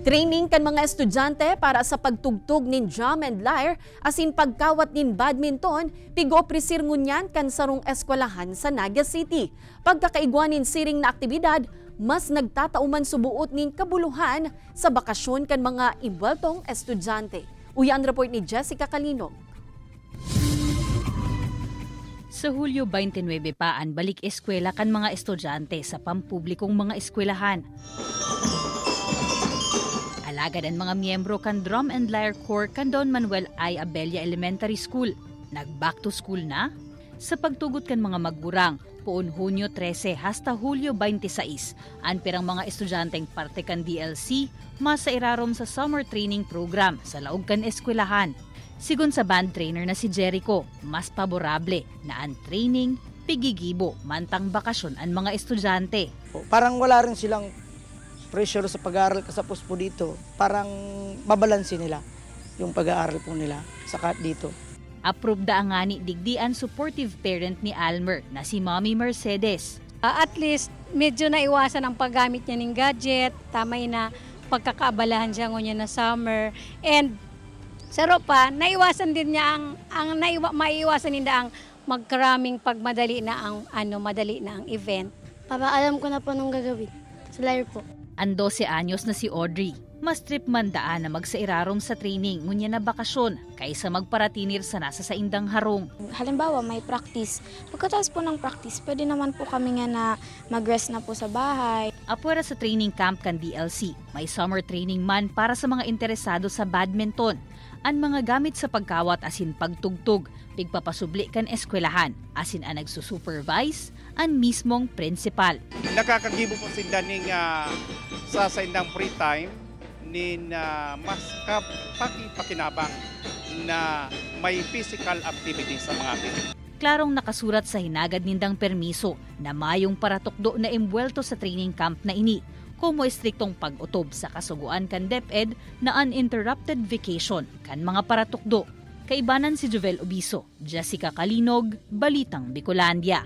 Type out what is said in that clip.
Training kan mga estudyante para sa pagtugtog nin drum and lyre asin pagkawat nin badminton pigo presir ngunyan kan sarong eskwelahan sa Naga City. Pagkakaigwan nin siring na aktibidad, mas nagtatauman subuot nin kabuluhan sa bakasyon kan mga ibueltong estudyante. Uyan report ni Jessica Calinog. Sa Hulyo 29 paan balik eskwela kan mga estudyante sa pampublikong mga eskwelahan. Alagad ang mga miyembro kan Drum and Lyre Corps kan Don Manuel I. Abella Elementary School. Nag-back to school na? Sa pagtugot kan mga magburang, poon Hunyo 13 hasta Hulyo 26, ang pirang mga estudyanteng parte kan DLC, mas sa irarom sa summer training program sa laog kan eskwelahan. Sigun sa band trainer na si Jericho, mas paborable na ang training, pigigibo, mantang bakasyon ang mga estudyante. Parang wala rin silang pressure sa pag-aaral kasapos po dito. Parang babalansin nila yung pag-aaral po nila saka dito. Approved da ang ngani digdian supportive parent ni Almer na si Mommy Mercedes. At least medyo naiwasan ang paggamit niya ng gadget, tamay na pagkakaabalahan siya ngunyan na summer. And saro pa, naiwasan din niya maiiwasan din ang magkaraming pagmadali na ang event. Para alam ko na po nung gagawin sa lyre po. Ang 12 anyos na si Audrey, mas trip man daan na magsairarom sa training ngunya na bakasyon kaysa magparatinir sa nasa sa indang harong. Halimbawa, may practice. Pagkatapos po ng practice, pwede naman po kami nga na mag-rest na po sa bahay. Apwera sa training camp kan DLC, may summer training man para sa mga interesado sa badminton. Ang mga gamit sa pagkawat asin pagtugtog, pigpapasubli kan eskwelahan, asin ang nagsusupervise, ang mismong principal. Nakakagibo po sinda ning sa indang free time nin mas pakinabang na may physical activity sa mga atin. Klarong nakasurat sa hinagad nindang permiso na mayong paratukdo na imbuelto sa training camp na ini, kumo istriktong pag-utob sa kasuguan kan DepEd na uninterrupted vacation kan mga paratukdo. Kaibanan si Jovel Obiso, Jessica Calinog, Balitang Bicolandia.